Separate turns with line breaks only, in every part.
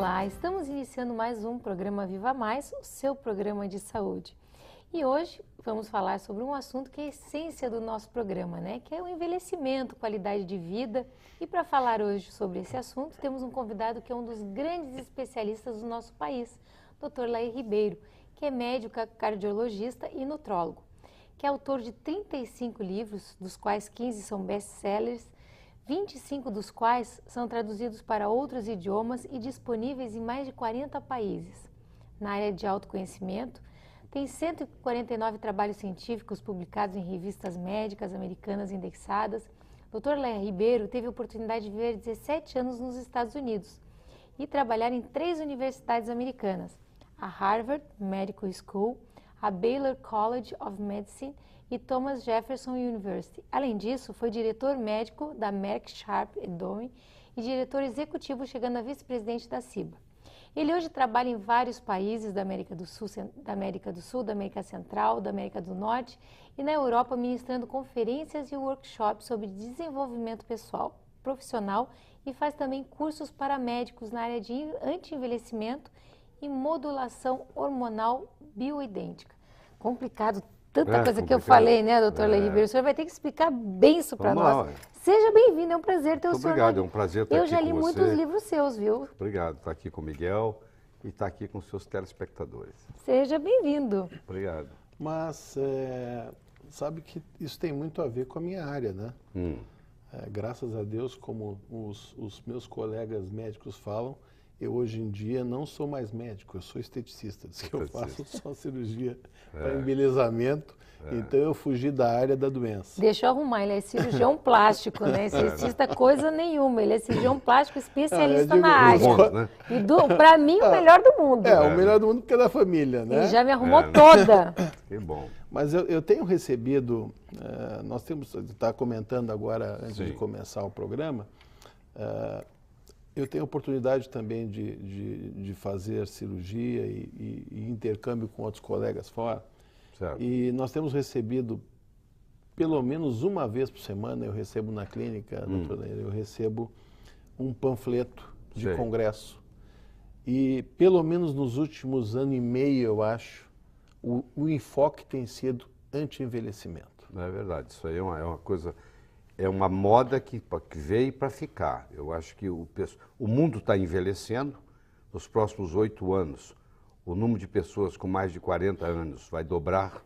Olá, estamos iniciando mais um programa Viva Mais, o seu programa de saúde. E hoje vamos falar sobre um assunto que é a essência do nosso programa, né? Que é o envelhecimento, qualidade de vida. E para falar hoje sobre esse assunto, temos um convidado que é um dos grandes especialistas do nosso país, Dr. Lair Ribeiro, que é médico cardiologista e nutrólogo, que é autor de 35 livros, dos quais 15 são best-sellers, 25 dos quais são traduzidos para outros idiomas e disponíveis em mais de 40 países. Na área de autoconhecimento, tem 149 trabalhos científicos publicados em revistas médicas americanas indexadas. Dr. Lair Ribeiro teve a oportunidade de viver 17 anos nos Estados Unidos e trabalhar em 3 universidades americanas, a Harvard Medical School, a Baylor College of Medicine e Thomas Jefferson University. Além disso, foi diretor médico da Merck Sharp & Dohme e diretor executivo, chegando a vice-presidente da CIBA. Ele hoje trabalha em vários países da América do Sul, da América Central, da América do Norte e na Europa, ministrando conferências e workshops sobre desenvolvimento pessoal, profissional e faz também cursos para médicos na área de anti-envelhecimento e modulação hormonal bioidêntica. Complicado, tanta coisa que eu falei, né, doutor Lair Ribeiro? O senhor vai ter que explicar bem isso para nós. Seja bem-vindo, é um prazer ter o senhor.
Obrigado, é um prazer estar aqui com você.
Eu já li muitos livros seus, viu?
Obrigado, estar aqui com o Miguel e estar aqui com os seus telespectadores.
Seja bem-vindo.
Obrigado.
Mas sabe que isso tem muito a ver com a minha área, né? Graças a Deus, como os meus colegas médicos falam, eu hoje em dia não sou mais médico, eu sou esteticista. Diz que eu faço só cirurgia para embelezamento, então eu fugi da área da doença.
Deixa eu arrumar, ele é cirurgião plástico, né? Esteticista coisa nenhuma, ele é cirurgião plástico especialista na área.
Né?
E para mim, o melhor do mundo.
O melhor do mundo porque é da família, né?
Ele já me arrumou toda.
Que bom.
Mas eu tenho recebido, nós temos, está comentando agora, antes de começar o programa, eu tenho oportunidade também de fazer cirurgia e intercâmbio com outros colegas fora.
Certo.
E nós temos recebido, pelo menos uma vez por semana, eu recebo na clínica, doutor Lair, eu recebo um panfleto de congresso. E pelo menos nos últimos ano e meio, eu acho, o enfoque tem sido anti-envelhecimento.
É verdade, isso aí é uma coisa... É uma moda que veio para ficar. Eu acho que o mundo está envelhecendo. Nos próximos 8 anos, o número de pessoas com mais de 40 anos vai dobrar.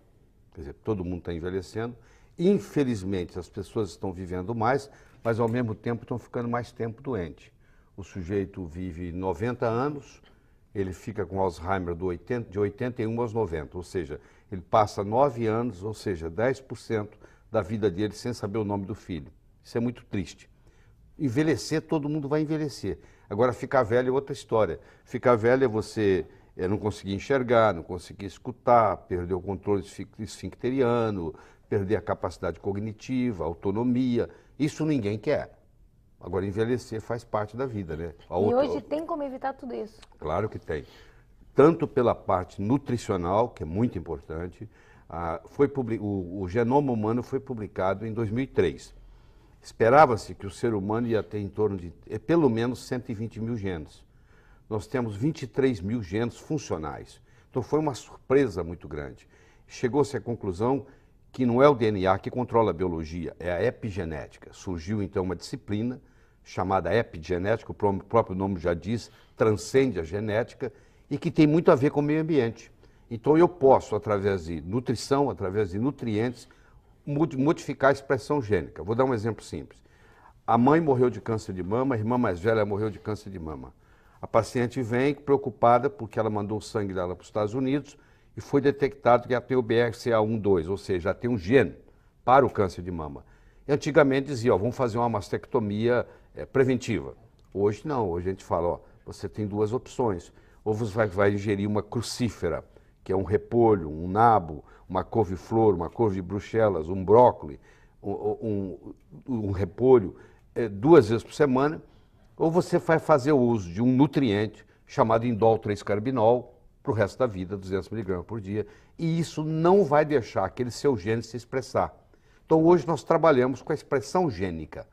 Quer dizer, todo mundo está envelhecendo. Infelizmente, as pessoas estão vivendo mais, mas ao mesmo tempo estão ficando mais tempo doente. O sujeito vive 90 anos, ele fica com Alzheimer de 81 aos 90, ou seja, ele passa 9 anos, ou seja, 10% da vida dele sem saber o nome do filho. Isso é muito triste. Envelhecer, todo mundo vai envelhecer. Agora, ficar velho é outra história. Ficar velho é você não conseguir enxergar, não conseguir escutar, perder o controle esfincteriano, perder a capacidade cognitiva, a autonomia. Isso ninguém quer. Agora, envelhecer faz parte da vida, né?
Hoje tem como evitar tudo isso?
Claro que tem. Tanto pela parte nutricional, que é muito importante. O genoma humano foi publicado em 2003. Esperava-se que o ser humano ia ter em torno de pelo menos 120 mil genes. Nós temos 23 mil genes funcionais. Então foi uma surpresa muito grande. Chegou-se à conclusão que não é o DNA que controla a biologia, é a epigenética. Surgiu então uma disciplina chamada epigenética, o próprio nome já diz, transcende a genética e que tem muito a ver com o meio ambiente. Então eu posso, através de nutrição, através de nutrientes, modificar a expressão gênica. Vou dar um exemplo simples. A mãe morreu de câncer de mama, a irmã mais velha morreu de câncer de mama. A paciente vem preocupada porque ela mandou o sangue dela para os Estados Unidos e foi detectado que ela tem o BRCA1/2, ou seja, ela tem um gene para o câncer de mama. E antigamente dizia, vamos fazer uma mastectomia preventiva. Hoje não, hoje a gente fala, você tem 2 opções. Ou você vai ingerir uma crucífera, que é um repolho, um nabo, uma couve-flor, uma couve de Bruxelas, um brócolis, um repolho, 2 vezes por semana, ou você vai fazer o uso de um nutriente chamado indol 3-carbinol para o resto da vida, 200 mg por dia, e isso não vai deixar aquele seu gene se expressar. Então hoje nós trabalhamos com a expressão gênica,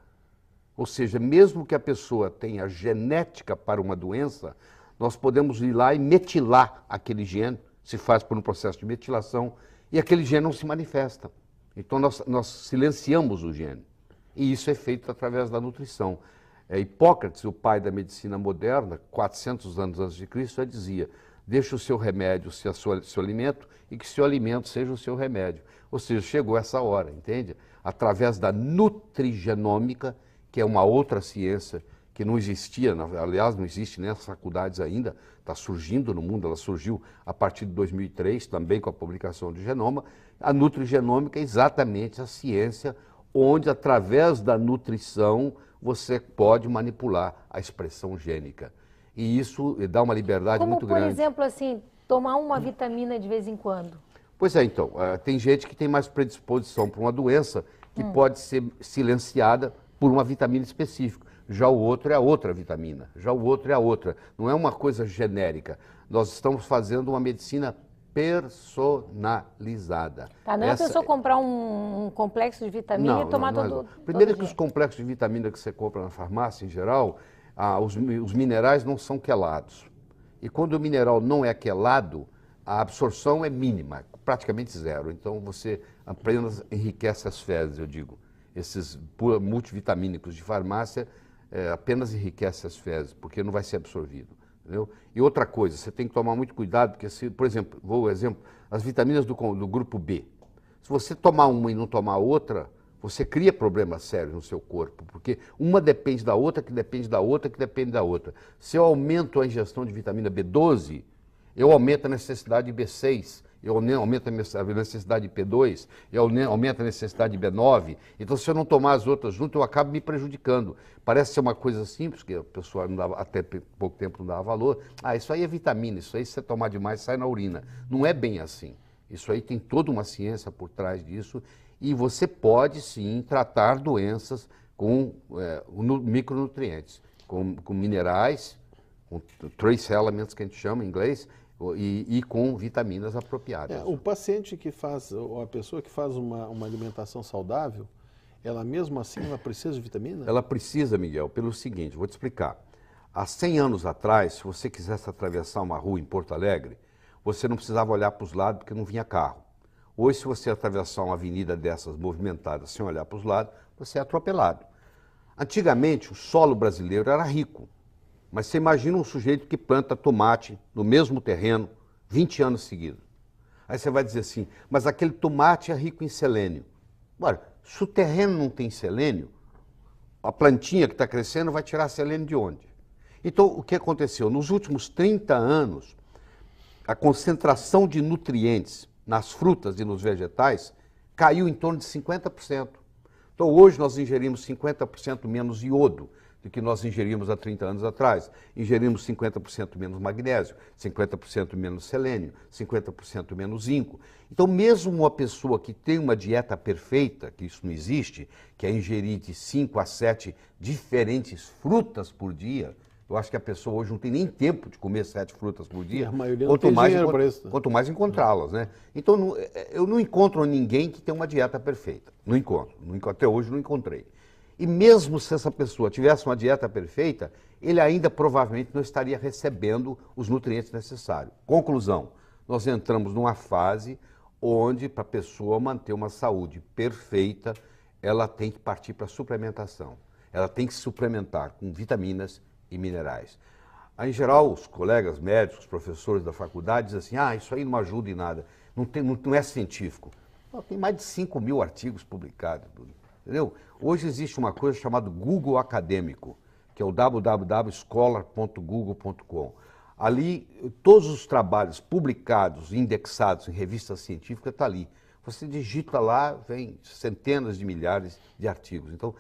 ou seja, mesmo que a pessoa tenha genética para uma doença, nós podemos ir lá e metilar aquele gene, se faz por um processo de metilação, e aquele gene não se manifesta. Então nós silenciamos o gene. E isso é feito através da nutrição. Hipócrates, o pai da medicina moderna, 400 anos antes de Cristo, já dizia: deixe o seu remédio ser seu alimento e que seu alimento seja o seu remédio. Ou seja, chegou essa hora, entende? Através da nutrigenômica, que é uma outra ciência que não existia, aliás, não existe nem nas faculdades ainda, está surgindo no mundo, ela surgiu a partir de 2003, também com a publicação do genoma. A nutrigenômica é exatamente a ciência onde, através da nutrição, você pode manipular a expressão gênica. E isso dá uma liberdade muito grande.
Como, por exemplo, assim, tomar uma vitamina de vez em quando?
Pois é, então, tem gente que tem mais predisposição para uma doença que pode ser silenciada por uma vitamina específica. Já o outro é a outra vitamina, já o outro é a outra. Não é uma coisa genérica. Nós estamos fazendo uma medicina personalizada.
Tá, não é a pessoa comprar um complexo de vitamina e tomar todo
Primeiro
todo
que
dia.
os complexos de vitamina que você compra na farmácia, em geral, os minerais não são quelados. E quando o mineral não é quelado, a absorção é mínima, praticamente zero. Então você apenas enriquece as fezes, eu digo. Esses multivitamínicos de farmácia apenas enriquecem as fezes, porque não vai ser absorvido. Entendeu? E outra coisa, você tem que tomar muito cuidado, porque, por exemplo, as vitaminas do grupo B. Se você tomar uma e não tomar outra, você cria problemas sérios no seu corpo, porque uma depende da outra, que depende da outra, que depende da outra. Se eu aumento a ingestão de vitamina B12, eu aumento a necessidade de B6, eu aumento a necessidade de P2, eu aumento a necessidade de B9. Então, se eu não tomar as outras juntas, eu acabo me prejudicando. Parece ser uma coisa simples, que a pessoa até pouco tempo não dava valor. Isso aí é vitamina, isso aí se você tomar demais sai na urina. Não é bem assim. Isso aí tem toda uma ciência por trás disso e você pode sim tratar doenças com micronutrientes, com minerais, com trace elements que a gente chama em inglês, e com vitaminas apropriadas.
O paciente que faz, ou a pessoa que faz uma alimentação saudável, ela mesmo assim ela precisa de vitamina?
Ela precisa, Miguel, pelo seguinte, vou te explicar. Há 100 anos atrás, se você quisesse atravessar uma rua em Porto Alegre, você não precisava olhar para os lados porque não vinha carro. Hoje, se você atravessar uma avenida dessas movimentadas sem olhar para os lados, você é atropelado. Antigamente, o solo brasileiro era rico. Mas você imagina um sujeito que planta tomate no mesmo terreno 20 anos seguidos. Aí você vai dizer assim, mas aquele tomate é rico em selênio. Ora, se o terreno não tem selênio, a plantinha que está crescendo vai tirar selênio de onde? Então, o que aconteceu? Nos últimos 30 anos, a concentração de nutrientes nas frutas e nos vegetais caiu em torno de 50%. Então, hoje nós ingerimos 50% menos iodo do que nós ingerimos há 30 anos atrás. Ingerimos 50% menos magnésio, 50% menos selênio, 50% menos zinco. Então, mesmo uma pessoa que tem uma dieta perfeita, que isso não existe, que é ingerir de 5 a 7 diferentes frutas por dia, eu acho que a pessoa hoje não tem nem tempo de comer 7 frutas por dia,
a maioria não tem dinheiro para isso, né?
Quanto mais encontrá-las, né? Então, eu não encontro ninguém que tenha uma dieta perfeita. Não encontro. Até hoje não encontrei. E mesmo se essa pessoa tivesse uma dieta perfeita, ele ainda provavelmente não estaria recebendo os nutrientes necessários. Conclusão, nós entramos numa fase onde, para a pessoa manter uma saúde perfeita, ela tem que partir para a suplementação. Ela tem que se suplementar com vitaminas e minerais. Em geral, os colegas médicos, professores da faculdade dizem assim, isso aí não ajuda em nada, não é científico. Tem mais de 5 mil artigos publicados, entendeu? Hoje existe uma coisa chamada Google Acadêmico, que é o www.scholar.google.com. Ali, todos os trabalhos publicados, indexados em revistas científicas, estão ali. Você digita lá, vem centenas de milhares de artigos. Então,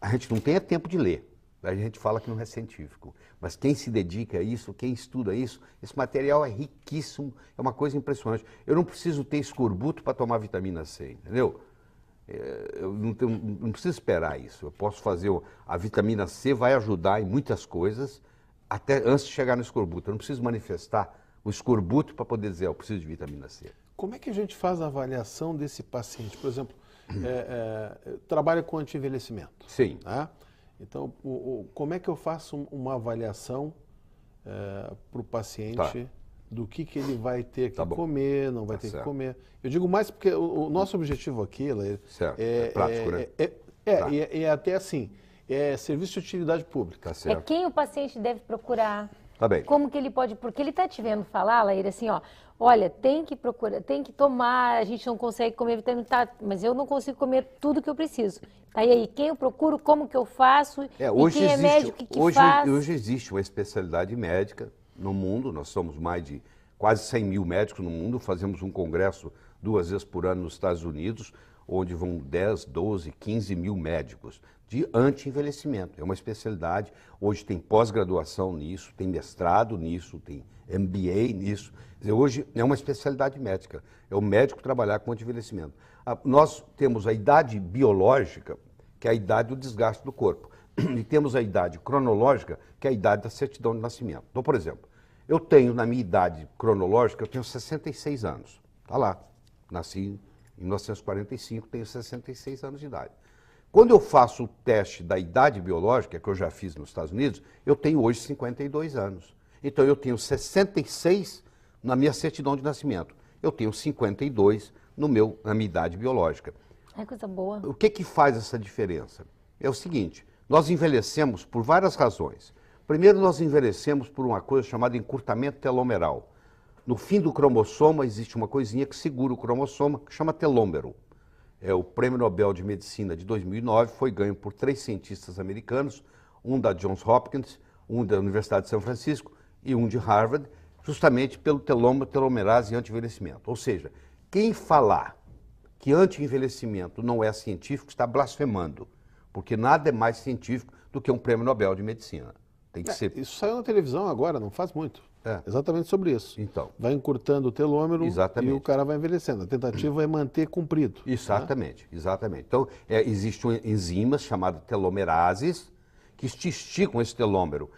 a gente não tem tempo de ler. A gente fala que não é científico. Mas quem se dedica a isso, quem estuda isso, esse material é riquíssimo, é uma coisa impressionante. Eu não preciso ter escorbuto para tomar vitamina C, entendeu? Eu não preciso esperar isso. Eu posso fazer. A vitamina C vai ajudar em muitas coisas, até antes de chegar no escorbuto. Eu não preciso manifestar o escorbuto para poder dizer, eu preciso de vitamina C.
Como é que a gente faz a avaliação desse paciente? Por exemplo, trabalha com anti-envelhecimento.
Sim.
Né? Então, como é que eu faço uma avaliação para o paciente
Tá.
do que ele vai ter que
Tá bom.
comer, não vai
Tá
ter
certo.
que comer. Eu digo mais porque o nosso objetivo aqui, Laíra,
Certo. É prático, né? Tá.
é até assim, é serviço de utilidade pública.
Tá
É
certo.
quem o paciente deve procurar.
Tá bem.
Como que ele pode, porque ele está te vendo falar, Laíra, assim, ó, olha, tem que procurar, tem que tomar, a gente não consegue comer vitamina, tá, mas eu não consigo comer tudo que eu preciso. Tá, e aí, quem eu procuro, como que eu faço,
Hoje
e quem é
existe,
médico, o que faz?
hoje existe uma especialidade médica no mundo, nós somos mais de quase 100 mil médicos no mundo, fazemos um congresso 2 vezes por ano nos Estados Unidos, onde vão 10, 12, 15 mil médicos de anti-envelhecimento. É uma especialidade, hoje tem pós-graduação nisso, tem mestrado nisso, tem MBA nisso. Quer dizer, hoje é uma especialidade médica, é o médico trabalhar com anti-envelhecimento. Nós temos a idade biológica, que é a idade do desgaste do corpo, e temos a idade cronológica, que é a idade da certidão de nascimento. Então, por exemplo, eu tenho, na minha idade cronológica, eu tenho 66 anos. Está lá, nasci em 1945, tenho 66 anos de idade. Quando eu faço o teste da idade biológica, que eu já fiz nos Estados Unidos, eu tenho hoje 52 anos. Então eu tenho 66 na minha certidão de nascimento. Eu tenho 52 na minha idade biológica.
É coisa boa.
O que faz essa diferença? É o seguinte, nós envelhecemos por várias razões. Primeiro, nós envelhecemos por uma coisa chamada encurtamento telomeral. No fim do cromossoma existe uma coisinha que segura o cromossoma, que chama telômero. O Prêmio Nobel de Medicina de 2009 foi ganho por 3 cientistas americanos, um da Johns Hopkins, um da Universidade de São Francisco e um de Harvard, justamente pelo telomerase e anti-envelhecimento. Ou seja, quem falar que anti-envelhecimento não é científico está blasfemando, porque nada é mais científico do que um Prêmio Nobel de Medicina. Tem que ser...
Isso saiu na televisão agora, não faz muito. Exatamente sobre isso.
Então.
Vai encurtando o telômero
Exatamente.
e o cara vai envelhecendo. A tentativa é manter comprido.
Exatamente, exatamente. Então, existem enzimas chamadas telomerases que esticam esse telômero.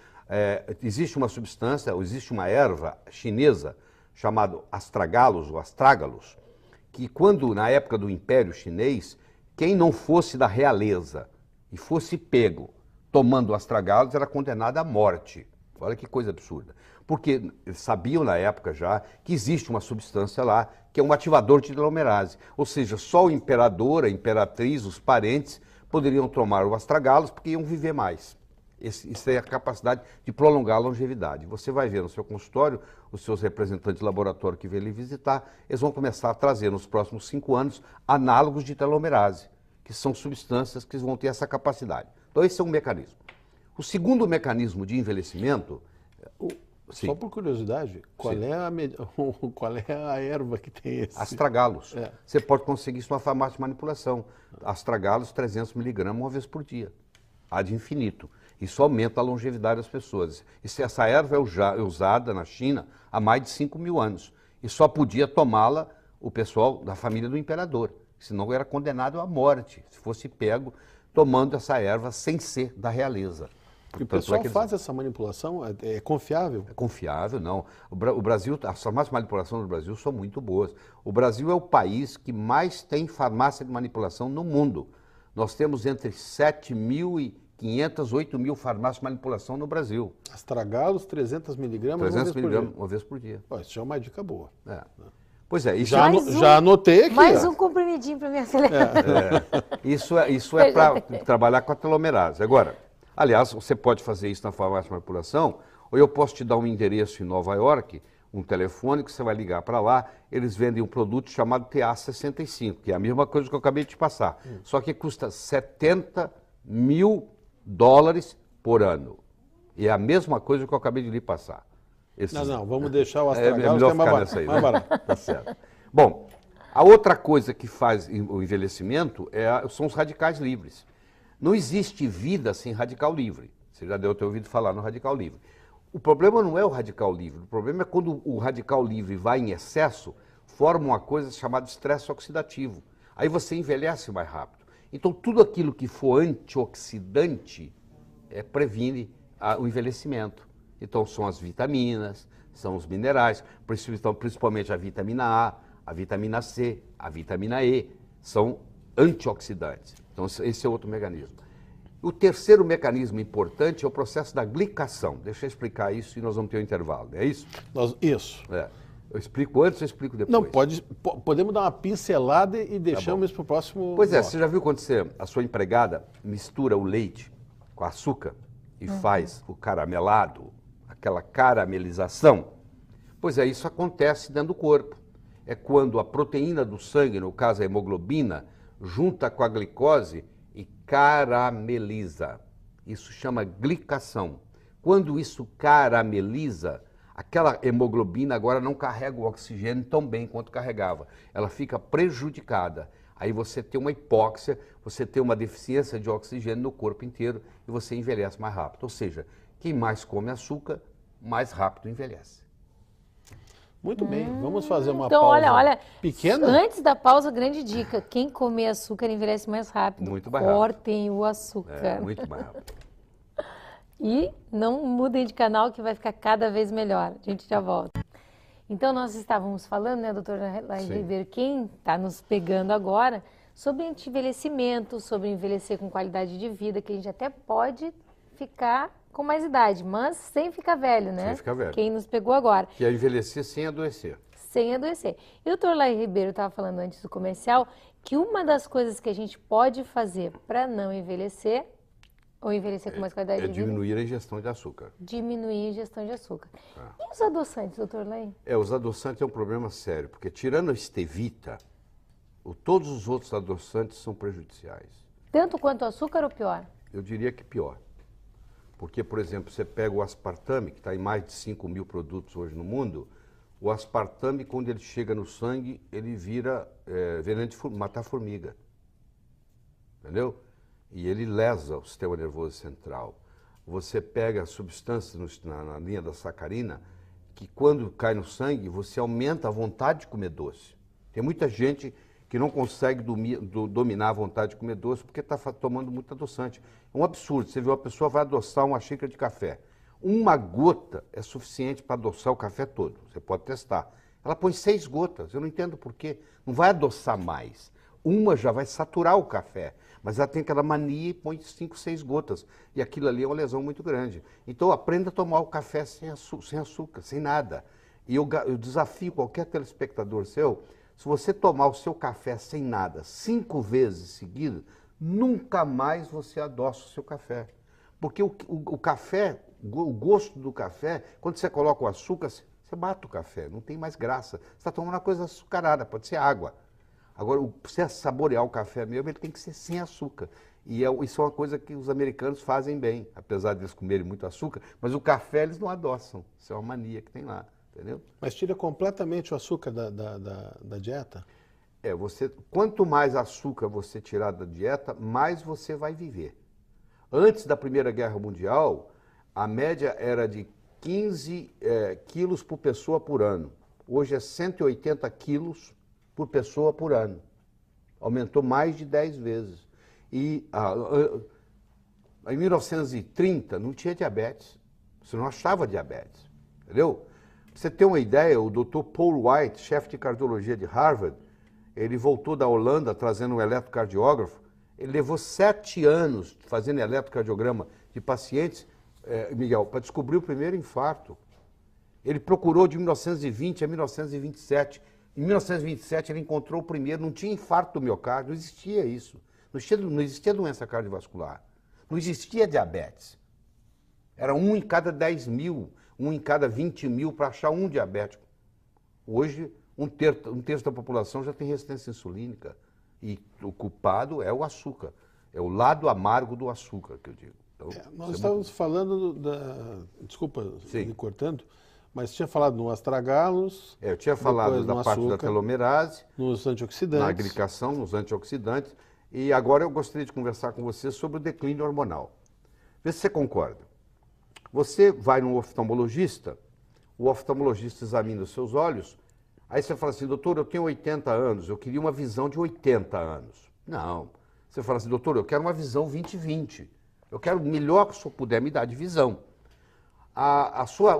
Existe uma substância, existe uma erva chinesa chamada astragalus ou astrágalos, que quando, na época do Império Chinês, quem não fosse da realeza e fosse pego tomando astragalus era condenado à morte. Olha que coisa absurda. Porque sabiam na época já que existe uma substância lá que é um ativador de telomerase. Ou seja, só o imperador, a imperatriz, os parentes poderiam tomar o astragalus porque iam viver mais. Isso é a capacidade de prolongar a longevidade. Você vai ver no seu consultório, os seus representantes de laboratório que vêm lhe visitar, eles vão começar a trazer nos próximos 5 anos análogos de telomerase, que são substâncias que vão ter essa capacidade. Então esse é um mecanismo. O segundo mecanismo de envelhecimento... Sim.
Só por curiosidade, qual é a erva que tem esse?
Astragalus. Você pode conseguir isso numa farmácia de manipulação. Astragalus 300 miligramas uma vez por dia. Ad infinito. Isso aumenta a longevidade das pessoas. Essa erva é usada na China há mais de 5 mil anos. E só podia tomá-la o pessoal da família do imperador. Senão era condenado à morte, se fosse pego tomando essa erva sem ser da realeza.
E o pessoal faz essa manipulação? É confiável?
É confiável, não. O Brasil, as farmácias de manipulação do Brasil são muito boas. O Brasil é o país que mais tem farmácia de manipulação no mundo. Nós temos entre 7.500 e 8.000 farmácias de manipulação no Brasil.
Astragalos, 300 miligramas
300 miligramas uma vez por dia.
Isso já é uma dica boa.
Pois é, isso
já anotei aqui.
Mais um comprimidinho para me acelerar.
Isso é para trabalhar com a telomerase. Agora, aliás, você pode fazer isso na farmácia de manipulação, ou eu posso te dar um endereço em Nova York, um telefone que você vai ligar para lá, eles vendem um produto chamado TA65, que é a mesma coisa que eu acabei de te passar, só que custa $70 mil por ano. E é a mesma coisa que eu acabei de lhe passar.
Não, vamos deixar o astragalos,
melhor
que é
ficar nessa aí,
mais barato.
Tá certo. Bom, a outra coisa que faz o envelhecimento são os radicais livres. Não existe vida sem radical livre. Você já deve ter ouvido falar no radical livre. O problema não é o radical livre, o problema é quando o radical livre vai em excesso, forma uma coisa chamada estresse oxidativo. Aí você envelhece mais rápido. Então tudo aquilo que for antioxidante previne o envelhecimento. Então são as vitaminas, são os minerais, principalmente a vitamina A, a vitamina C, a vitamina E, são antioxidantes. Então esse é outro mecanismo. O terceiro mecanismo importante é o processo da glicação. Deixa eu explicar isso e nós vamos ter um intervalo, é isso?
Isso.
É. Eu explico antes ou explico depois?
Não, podemos dar uma pincelada e deixamos isso para o próximo
Pois é,
bloco.
você já viu quando a sua empregada mistura o leite com açúcar e faz o caramelado, aquela caramelização? Pois é, isso acontece dentro do corpo. É quando a proteína do sangue, no caso a hemoglobina, junta com a glicose e carameliza. Isso chama glicação. Quando isso carameliza, aquela hemoglobina agora não carrega o oxigênio tão bem quanto carregava. Ela fica prejudicada. Aí você tem uma hipóxia, você tem uma deficiência de oxigênio no corpo inteiro e você envelhece mais rápido. Ou seja, quem mais come açúcar, mais rápido envelhece.
Muito bem, vamos fazer uma
Então,
pausa
olha,
pequena.
antes da pausa, grande dica. Quem comer açúcar envelhece mais rápido.
Muito mais rápido.
Cortem o açúcar.
É, muito mais rápido.
E não mudem de canal que vai ficar cada vez melhor. A gente já volta. Então, nós estávamos falando, né, doutora Laís Ribeiro, quem está nos pegando agora, sobre envelhecimento, sobre envelhecer com qualidade de vida, que a gente até pode ficar com mais idade, mas sem ficar velho, né?
Sem ficar velho.
Quem nos pegou agora.
Que é envelhecer sem adoecer.
Sem adoecer. E o doutor Laís Ribeiro estava falando antes do comercial que uma das coisas que a gente pode fazer para não envelhecer, ou envelhecer com mais qualidade de vida,
diminuir a ingestão de açúcar.
diminuir a ingestão de açúcar. E os adoçantes, doutor Laís?
Os adoçantes é um problema sério, porque tirando a stevia, todos os outros adoçantes são prejudiciais.
Tanto quanto o açúcar ou pior?
Eu diria que pior. Porque, por exemplo, você pega o aspartame, que está em mais de 5 mil produtos hoje no mundo, o aspartame, quando ele chega no sangue, ele vira veneno de matar formiga. Entendeu? E ele lesa o sistema nervoso central. Você pega substâncias na linha da sacarina, que quando cai no sangue, você aumenta a vontade de comer doce. Tem muita gente que não consegue dominar a vontade de comer doce porque está tomando muito adoçante. É um absurdo. Você vê uma pessoa vai adoçar uma xícara de café. Uma gota é suficiente para adoçar o café todo. Você pode testar. Ela põe 6 gotas. Eu não entendo por quê. Não vai adoçar mais. Uma já vai saturar o café. Mas ela tem aquela mania e põe 5, 6 gotas. E aquilo ali é uma lesão muito grande. Então aprenda a tomar o café sem açúcar, sem nada. E eu desafio qualquer telespectador seu, se você tomar o seu café sem nada 5 vezes seguidas, nunca mais você adoça o seu café. Porque o café, o gosto do café, quando você coloca o açúcar, você mata o café, não tem mais graça. Você está tomando uma coisa açucarada, pode ser água. Agora, para você saborear o café mesmo, ele tem que ser sem açúcar. E isso é uma coisa que os americanos fazem bem, apesar de eles comerem muito açúcar, mas o café eles não adoçam. Isso é uma mania que tem lá, entendeu?
Mas tira completamente o açúcar da dieta?
Quanto mais açúcar você tirar da dieta, mais você vai viver. Antes da Primeira Guerra Mundial, a média era de 15 quilos por pessoa por ano. Hoje é 180 quilos por pessoa por ano. Aumentou mais de 10 vezes. E em 1930 não tinha diabetes. Você não achava diabetes. Entendeu? Pra você ter uma ideia, o Dr. Paul White, chefe de cardiologia de Harvard, ele voltou da Holanda trazendo um eletrocardiógrafo. Ele levou 7 anos fazendo eletrocardiograma de pacientes, Miguel, para descobrir o primeiro infarto. Ele procurou de 1920 a 1927. Em 1927 ele encontrou o primeiro, não tinha infarto do miocárdio, não existia isso. Não existia doença cardiovascular. Não existia diabetes. Era 1 em cada 10 mil, 1 em cada 20 mil para achar um diabético. Hoje, um terço da população já tem resistência insulínica. E o culpado é o açúcar. É o lado amargo do açúcar, que eu digo. Então,
nós estávamos falando desculpa,
Sim.
me cortando, mas tinha falado no astragalos.
Eu tinha falado da parte da
açúcar,
telomerase,
nos antioxidantes.
na glicação, nos antioxidantes. E agora eu gostaria de conversar com você sobre o declínio hormonal. Vê se você concorda. Você vai num oftalmologista, o oftalmologista examina os seus olhos, aí você fala assim, doutor, eu tenho 80 anos, eu queria uma visão de 80 anos. Não. Você fala assim, doutor, eu quero uma visão 20/20. Eu quero o melhor que o senhor puder me dar de visão.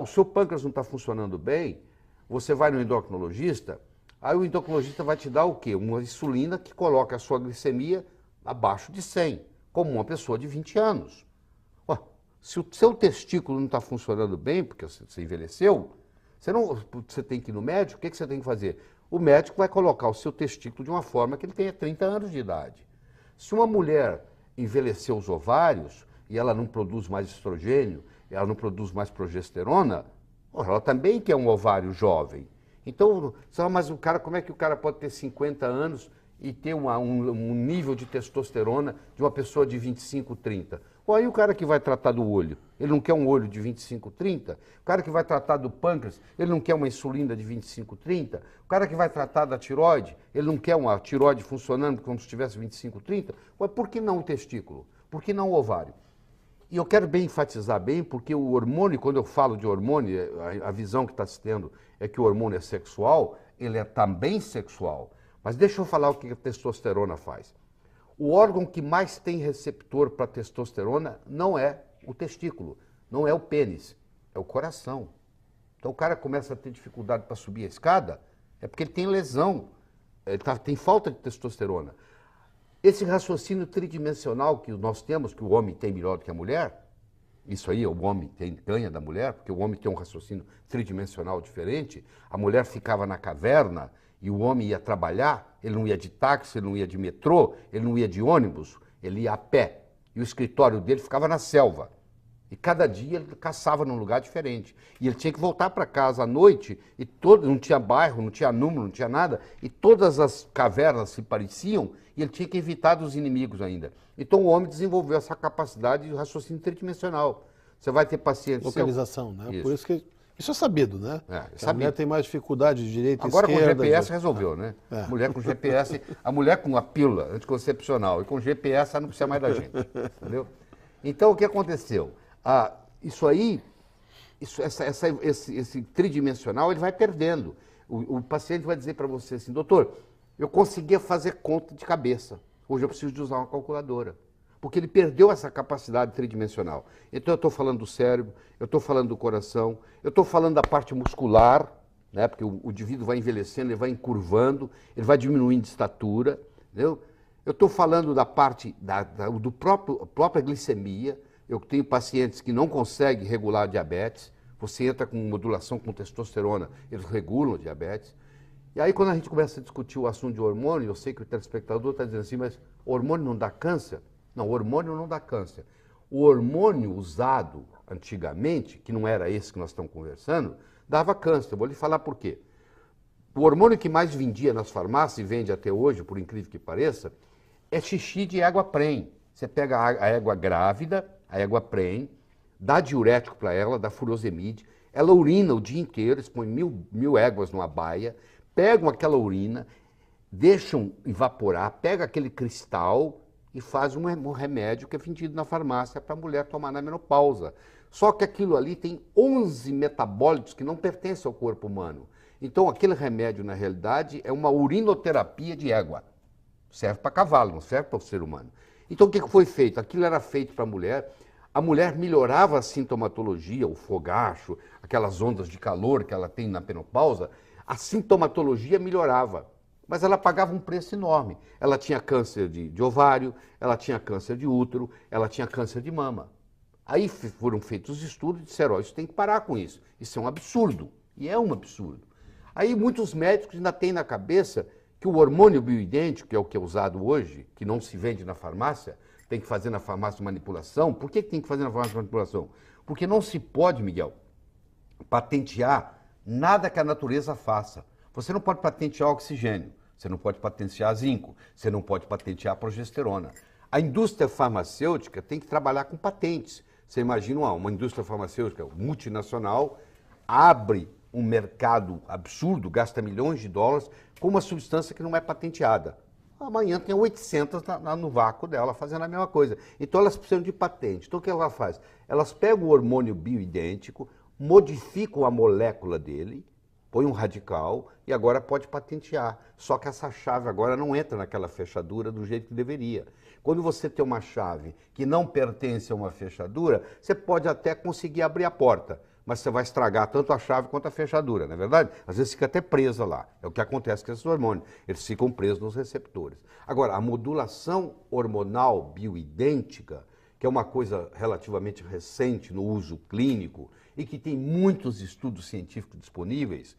O seu pâncreas não está funcionando bem, você vai no endocrinologista, aí o endocrinologista vai te dar o quê? Uma insulina que coloca a sua glicemia abaixo de 100. como uma pessoa de 20 anos. Ué, se o seu testículo não está funcionando bem, porque você envelheceu, você tem que ir no médico, o que você tem que fazer? O médico vai colocar o seu testículo de uma forma que ele tenha 30 anos de idade. Se uma mulher envelheceu os ovários e ela não produz mais estrogênio, ela não produz mais progesterona, ela também quer um ovário jovem. Então, mas como é que o cara pode ter 50 anos e ter um nível de testosterona de uma pessoa de 25, 30? Aí o cara que vai tratar do olho, ele não quer um olho de 25, 30? O cara que vai tratar do pâncreas, ele não quer uma insulina de 25, 30? O cara que vai tratar da tireoide, ele não quer uma tireoide funcionando como se tivesse 25, 30? Por que não o testículo? Por que não o ovário? E eu quero bem enfatizar bem, porque o hormônio, quando eu falo de hormônio, a visão que está se tendo é que o hormônio é sexual, ele é também sexual. Mas deixa eu falar o que a testosterona faz. O órgão que mais tem receptor para testosterona não é o testículo, não é o pênis, é o coração. Então o cara começa a ter dificuldade para subir a escada, é porque ele tem lesão, tem falta de testosterona. Esse raciocínio tridimensional que nós temos, que o homem tem melhor do que a mulher, isso aí o homem ganha da mulher, porque o homem tem um raciocínio tridimensional diferente, a mulher ficava na caverna e o homem ia trabalhar, ele não ia de táxi, ele não ia de metrô, ele não ia de ônibus, ele ia a pé. E o escritório dele ficava na selva. E cada dia ele caçava num lugar diferente. E ele tinha que voltar para casa à noite, e não tinha bairro, não tinha número, não tinha nada, e todas as cavernas se pareciam, e ele tinha que evitar dos inimigos ainda. Então o homem desenvolveu essa capacidade de raciocínio tridimensional. Você vai ter pacientes...
Localização, né?
Isso.
Por isso que... Isso é sabido, né?
A
mulher tem mais dificuldade de direita e
esquerda. Agora com GPS
de...
resolveu, né? Mulher com GPS, a mulher com a pílula anticoncepcional e com GPS ela não precisa mais da gente, entendeu? Então o que aconteceu? Esse tridimensional ele vai perdendo. O paciente vai dizer para você assim, doutor, eu conseguia fazer conta de cabeça, hoje eu preciso de usar uma calculadora. Porque ele perdeu essa capacidade tridimensional. Então eu estou falando do cérebro, eu estou falando do coração, eu estou falando da parte muscular, né? Porque o indivíduo vai envelhecendo, ele vai encurvando, ele vai diminuindo de estatura, entendeu? Eu estou falando da parte do própria glicemia. Eu tenho pacientes que não conseguem regular a diabetes, você entra com modulação com testosterona, eles regulam a diabetes. E aí quando a gente começa a discutir o assunto de hormônio, eu sei que o telespectador está dizendo assim, mas hormônio não dá câncer? Não, o hormônio não dá câncer. O hormônio usado antigamente, que não era esse que nós estamos conversando, dava câncer. Eu vou lhe falar por quê. O hormônio que mais vendia nas farmácias, e vende até hoje, por incrível que pareça, é xixi de égua prenhe. Você pega a égua grávida, a égua prenhe, dá diurético para ela, dá furosemide, ela urina o dia inteiro, eles põem mil éguas numa baia, pegam aquela urina, deixam evaporar, pega aquele cristal e faz um remédio que é vendido na farmácia para a mulher tomar na menopausa. Só que aquilo ali tem 11 metabólitos que não pertencem ao corpo humano. Então aquele remédio, na realidade, é uma urinoterapia de égua. Serve para cavalo, não serve para o ser humano. Então o que foi feito? Aquilo era feito para a mulher melhorava a sintomatologia, o fogacho, aquelas ondas de calor que ela tem na menopausa, a sintomatologia melhorava. Mas ela pagava um preço enorme. Ela tinha câncer de ovário, ela tinha câncer de útero, ela tinha câncer de mama. Aí foram feitos os estudos e disseram, isso tem que parar com isso. Isso é um absurdo. E é um absurdo. Aí muitos médicos ainda têm na cabeça que o hormônio bioidêntico, que é o que é usado hoje, que não se vende na farmácia, tem que fazer na farmácia manipulação. Por que tem que fazer na farmácia manipulação? Porque não se pode, Miguel, patentear nada que a natureza faça. Você não pode patentear oxigênio, você não pode patentear zinco, você não pode patentear progesterona. A indústria farmacêutica tem que trabalhar com patentes. Você imagina uma indústria farmacêutica multinacional, abre um mercado absurdo, gasta milhões de dólares com uma substância que não é patenteada. Amanhã tem 800 no vácuo dela fazendo a mesma coisa. Então elas precisam de patente. Então o que ela faz? Elas pegam o hormônio bioidêntico, modificam a molécula dele, põe um radical e agora pode patentear. Só que essa chave agora não entra naquela fechadura do jeito que deveria. Quando você tem uma chave que não pertence a uma fechadura, você pode até conseguir abrir a porta, mas você vai estragar tanto a chave quanto a fechadura, não é verdade? Às vezes fica até presa lá. É o que acontece com esses hormônios. Eles ficam presos nos receptores. Agora, a modulação hormonal bioidêntica, que é uma coisa relativamente recente no uso clínico e que tem muitos estudos científicos disponíveis,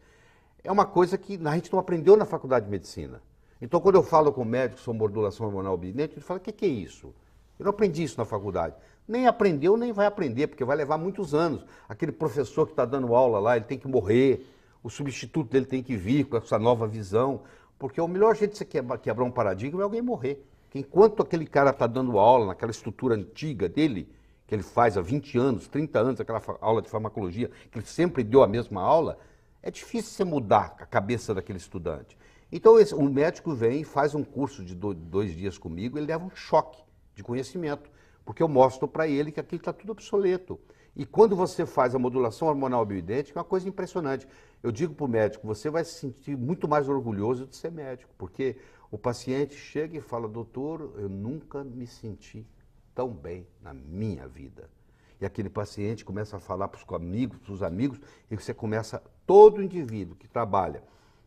é uma coisa que a gente não aprendeu na faculdade de medicina. Então, quando eu falo com médicos sobre modulação hormonal bioidêntica, ele fala, o que é isso? Eu não aprendi isso na faculdade. Nem aprendeu, nem vai aprender, porque vai levar muitos anos. Aquele professor que está dando aula lá, ele tem que morrer, o substituto dele tem que vir com essa nova visão, porque o melhor jeito de você quebrar um paradigma é alguém morrer. Porque enquanto aquele cara está dando aula naquela estrutura antiga dele, que ele faz há 20 anos, 30 anos, aquela aula de farmacologia, que ele sempre deu a mesma aula, é difícil você mudar a cabeça daquele estudante. Então, um médico vem e faz um curso de 2 dias comigo, ele leva um choque de conhecimento, porque eu mostro para ele que aquilo está tudo obsoleto. E quando você faz a modulação hormonal bioidêntica, é uma coisa impressionante. Eu digo para o médico, você vai se sentir muito mais orgulhoso de ser médico, porque o paciente chega e fala, doutor, eu nunca me senti tão bem na minha vida. E aquele paciente começa a falar para os amigos, e você começa, todo indivíduo que trabalha,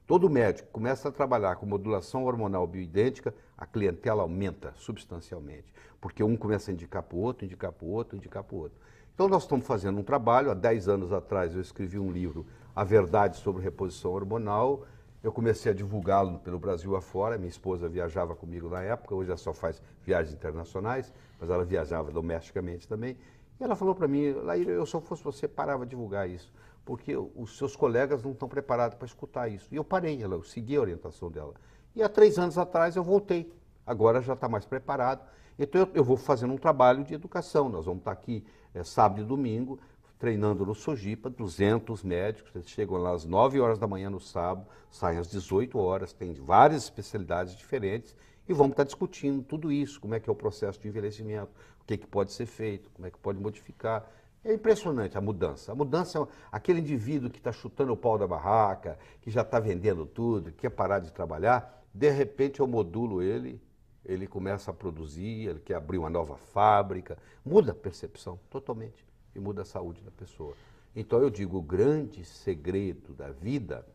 todo médico começa a trabalhar com modulação hormonal bioidêntica, a clientela aumenta substancialmente, porque um começa a indicar para o outro, indicar para o outro, indicar para o outro. Então nós estamos fazendo um trabalho, há 10 anos atrás eu escrevi um livro, A Verdade sobre Reposição Hormonal, eu comecei a divulgá-lo pelo Brasil afora, minha esposa viajava comigo na época, hoje ela só faz viagens internacionais, mas ela viajava domesticamente também, e ela falou para mim, Laíra, eu se eu fosse você, parava de divulgar isso, porque os seus colegas não estão preparados para escutar isso. E eu parei, eu segui a orientação dela. E há 3 anos atrás eu voltei, agora já está mais preparado, então eu vou fazendo um trabalho de educação, nós vamos estar aqui sábado e domingo, treinando no Sojipa, 200 médicos, eles chegam lá às 9 horas da manhã no sábado, saem às 18 horas, tem várias especialidades diferentes e vamos estar discutindo tudo isso, como é que é o processo de envelhecimento, o que pode ser feito, como é que pode modificar. É impressionante a mudança. A mudança é aquele indivíduo que está chutando o pau da barraca, que já está vendendo tudo, que quer parar de trabalhar, de repente eu modulo ele começa a produzir, ele quer abrir uma nova fábrica, muda a percepção totalmente e muda a saúde da pessoa. Então eu digo, o grande segredo da vida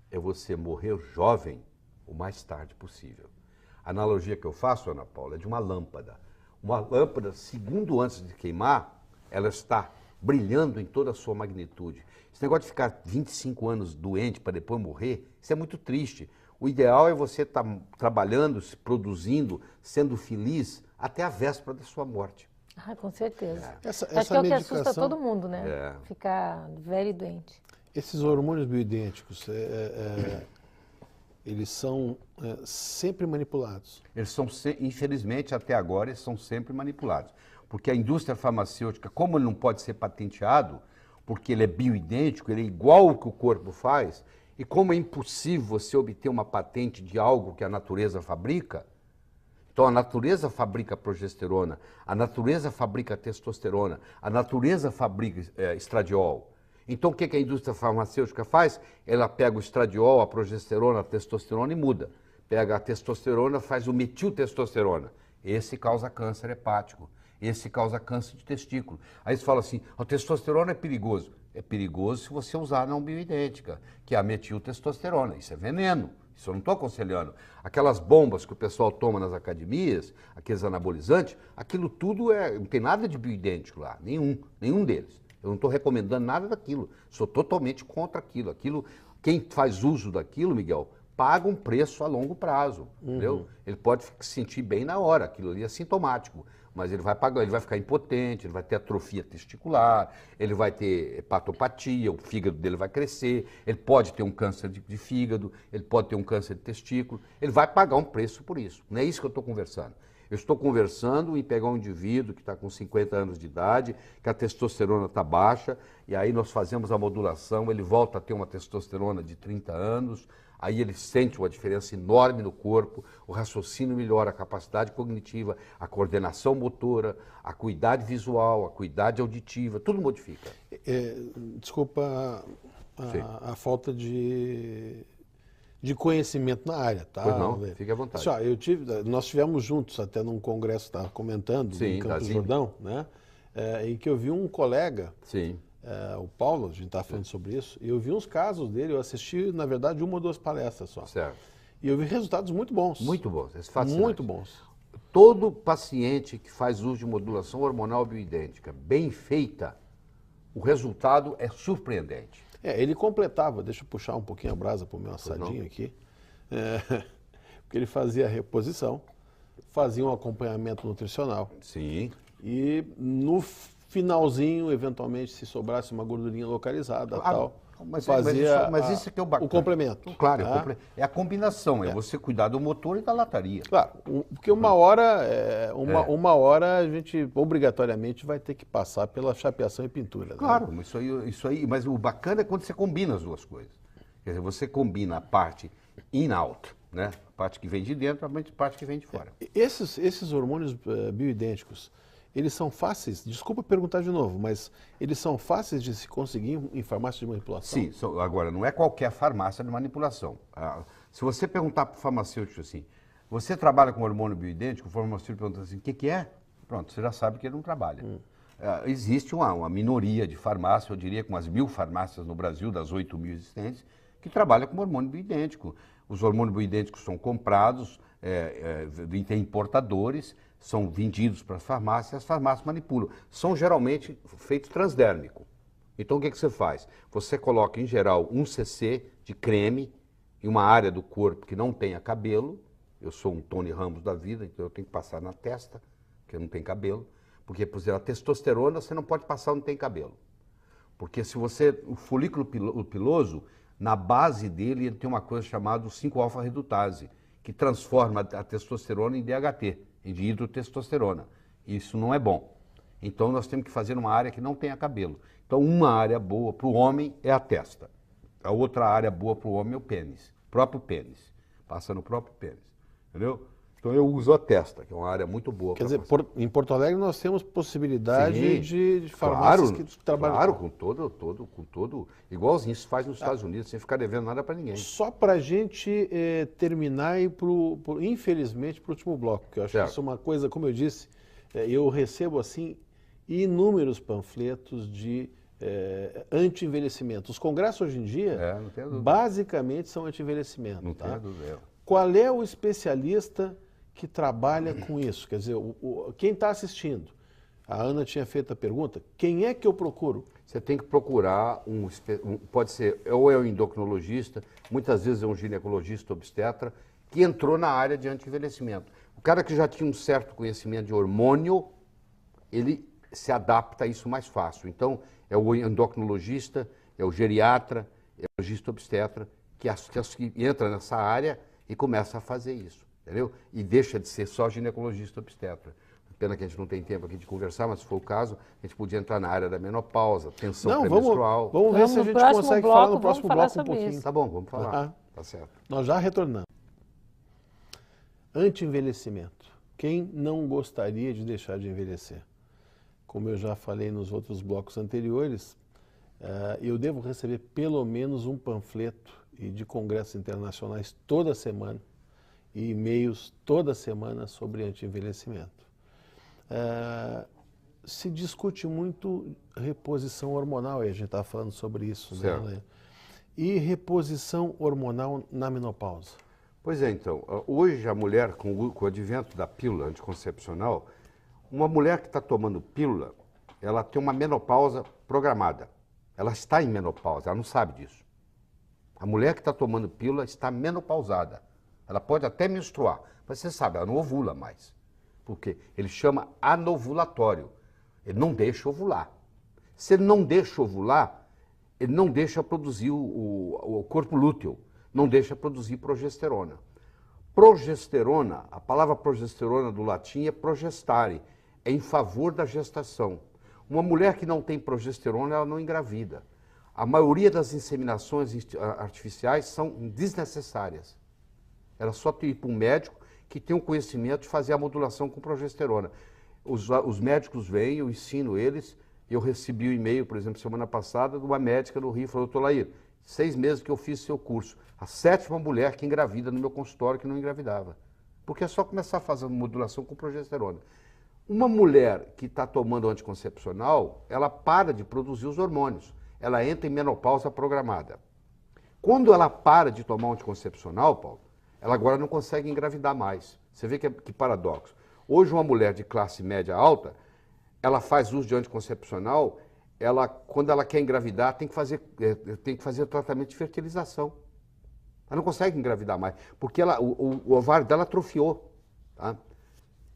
é você morrer jovem o mais tarde possível. A analogia que eu faço, Ana Paula, é de uma lâmpada. Uma lâmpada, segundo antes de queimar, ela está brilhando em toda a sua magnitude. Esse negócio de ficar 25 anos doente para depois morrer, isso é muito triste. O ideal é você estar trabalhando, se produzindo, sendo feliz até a véspera da sua morte.
Ah, com certeza.
Essa
Acho que é o que
medicação,
assusta todo mundo, né? Ficar velho e doente.
esses hormônios bioidênticos, eles são sempre manipulados?
Eles são, infelizmente, até agora, eles são sempre manipulados. Porque a indústria farmacêutica, como ele não pode ser patenteado, porque ele é bioidêntico, ele é igual ao que o corpo faz, e como é impossível você obter uma patente de algo que a natureza fabrica, então a natureza fabrica progesterona, a natureza fabrica testosterona, a natureza fabrica estradiol. Então o que a indústria farmacêutica faz? Ela pega o estradiol, a progesterona, a testosterona e muda. Pega a testosterona, faz o metiltestosterona. Esse causa câncer hepático, esse causa câncer de testículo. Aí você fala assim, a testosterona é perigoso. É perigoso se você usar a não bioidêntica, que é a metiltestosterona. Isso é veneno. Isso eu não estou aconselhando. Aquelas bombas que o pessoal toma nas academias, aqueles anabolizantes, aquilo tudo não tem nada de bioidêntico lá, nenhum deles. Eu não estou recomendando nada daquilo. Sou totalmente contra aquilo. Quem faz uso daquilo, Miguel, paga um preço a longo prazo, entendeu? Ele pode se sentir bem na hora, aquilo ali é sintomático, mas ele vai pagar, ele vai ficar impotente, ele vai ter atrofia testicular, ele vai ter hepatopatia, o fígado dele vai crescer, ele pode ter um câncer de fígado, ele pode ter um câncer de testículo, ele vai pagar um preço por isso. Não é isso que eu estou conversando. Eu estou conversando em pegar um indivíduo que está com 50 anos de idade, que a testosterona está baixa, e aí nós fazemos a modulação, ele volta a ter uma testosterona de 30 anos, aí ele sente uma diferença enorme no corpo, o raciocínio melhora, a capacidade cognitiva, a coordenação motora, a acuidade visual, a acuidade auditiva, tudo modifica.
Desculpa a falta de conhecimento na área, tá?
Pois não, fique à vontade.
Nós tivemos juntos até num congresso, estava comentando, em Campos do Jordão, né? Em que eu vi um colega o Paulo, a gente está falando sobre isso, e eu vi uns casos dele, eu assisti, na verdade, 1 ou 2 palestras só.
Certo.
E eu vi resultados muito bons.
Muito bons, esse fascinante.
Muito bons.
Todo paciente que faz uso de modulação hormonal bioidêntica bem feita, o resultado é surpreendente.
Ele completava, deixa eu puxar um pouquinho a brasa para o meu assadinho aqui, porque ele fazia a reposição, fazia um acompanhamento nutricional.
Sim.
E no finalzinho, eventualmente, se sobrasse uma gordurinha localizada, tal, fazia
mas isso é que é o bacana.
o complemento.
Claro,
Tá?
é a combinação, é você cuidar do motor e da lataria.
Claro, porque uma hora a gente obrigatoriamente vai ter que passar pela chapeação e pintura.
Claro,
né?
isso aí, mas o bacana é quando você combina as duas coisas. Quer dizer, você combina a parte in-out, né? A parte que vem de dentro, a parte que vem de fora.
Esses hormônios bioidênticos, eles são fáceis, desculpa perguntar de novo, mas eles são fáceis de se conseguir em farmácia de manipulação?
Sim, agora, não é qualquer farmácia de manipulação. Se você perguntar para o farmacêutico assim, você trabalha com hormônio bioidêntico, o farmacêutico pergunta assim, o que é? Pronto, você já sabe que ele não trabalha. Existe uma minoria de farmácias, eu diria que umas 1.000 farmácias no Brasil, das 8.000 existentes, que trabalham com hormônio bioidêntico. Os hormônios bioidênticos são comprados, tem importadores, são vendidos para as farmácias manipulam. São geralmente feitos transdérmico. Então o que você faz? Você coloca em geral 1 cc de creme em uma área do corpo que não tenha cabelo. Eu sou um Tony Ramos da vida, então eu tenho que passar na testa, porque não tem cabelo. Porque, por exemplo, a testosterona você não pode passar onde tem cabelo. Porque se o folículo piloso, na base dele, ele tem uma coisa chamada 5-alfa-redutase, que transforma a testosterona em DHT, em dihidrotestosterona. Isso não é bom. Então nós temos que fazer uma área que não tenha cabelo. Então uma área boa para o homem é a testa. A outra área boa para o homem é o pênis, o próprio pênis. Passa no próprio pênis, entendeu? Então eu uso a testa, que é uma área muito boa.
Quer dizer, em Porto Alegre nós temos possibilidade de farmácias que trabalham.
Claro, com todo, igualzinho se faz nos Estados Unidos, sem ficar devendo nada para ninguém.
Só para a gente terminar e ir, infelizmente, para o último bloco, que eu acho que isso é uma coisa, como eu disse, eu recebo assim inúmeros panfletos de anti-envelhecimento. Os congressos hoje em dia, basicamente, são anti-envelhecimento.
Não tem dúvida.
Qual é o especialista que trabalha com isso? Quer dizer, quem está assistindo? A Ana tinha feito a pergunta, quem é que eu procuro?
Você tem que procurar pode ser ou é um endocrinologista, muitas vezes é um ginecologista obstetra, que entrou na área de anti-envelhecimento. O cara que já tinha um certo conhecimento de hormônio, ele se adapta a isso mais fácil. Então, é o endocrinologista, é o geriatra, é o urologista obstetra, que entra nessa área e começa a fazer isso, entendeu? E deixa de ser só ginecologista obstetra. Pena que a gente não tem tempo aqui de conversar, mas se for o caso, a gente podia entrar na área da menopausa, tensão pré-menstrual.
Vamos ver se a gente consegue falar no próximo bloco um pouquinho.
Isso. Tá bom, vamos falar. Tá certo.
Nós já retornamos. Anti-envelhecimento. Quem não gostaria de deixar de envelhecer? Como eu já falei nos outros blocos anteriores, eu devo receber pelo menos um panfleto de congressos internacionais toda semana e e-mails toda semana sobre anti-envelhecimento. Se discute muito reposição hormonal, e a gente estava falando sobre isso, né? E reposição hormonal na menopausa.
Pois é, então, hoje a mulher, com o advento da pílula anticoncepcional, uma mulher que está tomando pílula, ela tem uma menopausa programada. Ela está em menopausa, ela não sabe disso. A mulher que está tomando pílula está menopausada. Ela pode até menstruar, mas você sabe, ela não ovula mais. Porque ele chama anovulatório. Ele não deixa ovular. Se ele não deixa ovular, ele não deixa produzir o corpo lúteo, não deixa produzir progesterona. Progesterona, a palavra progesterona do latim é progestare, é em favor da gestação. Uma mulher que não tem progesterona, ela não engravida. A maioria das inseminações artificiais são desnecessárias. Ela só tem que ir para um médico que tem o conhecimento de fazer a modulação com progesterona. Os médicos vêm, eu ensino eles. Eu recebi um e-mail, por exemplo, semana passada, de uma médica no Rio, falou, doutor Lair, 6 meses que eu fiz seu curso. A 7ª mulher que engravida no meu consultório que não engravidava. Porque é só começar a fazer modulação com progesterona. Uma mulher que está tomando anticoncepcional, ela para de produzir os hormônios. Ela entra em menopausa programada. Quando ela para de tomar um anticoncepcional, Paulo, ela agora não consegue engravidar mais. Você vê que paradoxo. Hoje, uma mulher de classe média alta, ela faz uso de anticoncepcional, quando ela quer engravidar, tem que fazer tratamento de fertilização. Ela não consegue engravidar mais, porque o ovário dela atrofiou. Tá?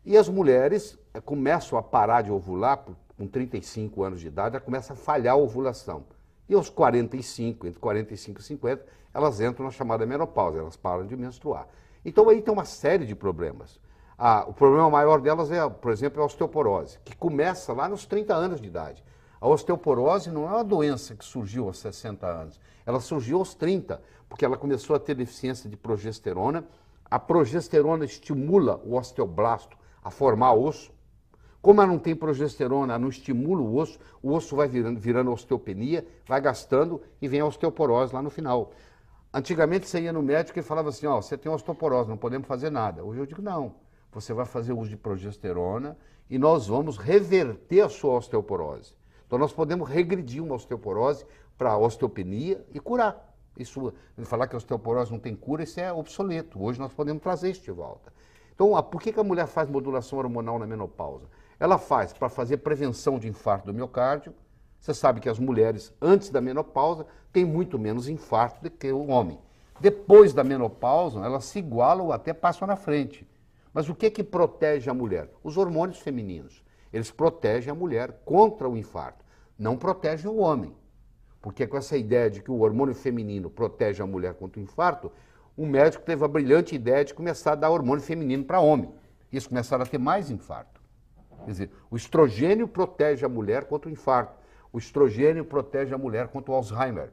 E as mulheres começam a parar de ovular com 35 anos de idade, ela começa a falhar a ovulação. E aos 45, entre 45 e 50, elas entram na chamada menopausa, elas param de menstruar. Então aí tem uma série de problemas. O problema maior delas é, por exemplo, a osteoporose, que começa lá nos 30 anos de idade. A osteoporose não é uma doença que surgiu aos 60 anos, ela surgiu aos 30, porque ela começou a ter deficiência de progesterona. A progesterona estimula o osteoblasto a formar osso. Como ela não tem progesterona, ela não estimula o osso vai virando osteopenia, vai gastando e vem a osteoporose lá no final. Antigamente você ia no médico e falava assim, ó, você tem osteoporose, não podemos fazer nada. Hoje eu digo, não, você vai fazer uso de progesterona e nós vamos reverter a sua osteoporose. Então nós podemos regredir uma osteoporose para osteopenia e curar. Isso, falar que a osteoporose não tem cura, isso é obsoleto. Hoje nós podemos trazer isso de volta. Então, por que a mulher faz modulação hormonal na menopausa? Ela faz para fazer prevenção de infarto do miocárdio. Você sabe que as mulheres, antes da menopausa, têm muito menos infarto do que o homem. Depois da menopausa, elas se igualam ou até passam na frente. Mas o que protege a mulher? Os hormônios femininos. Eles protegem a mulher contra o infarto. Não protegem o homem. Porque com essa ideia de que o hormônio feminino protege a mulher contra o infarto, um médico teve a brilhante ideia de começar a dar hormônio feminino para homem. E eles começaram a ter mais infarto. Quer dizer, o estrogênio protege a mulher contra o infarto. O estrogênio protege a mulher contra o Alzheimer.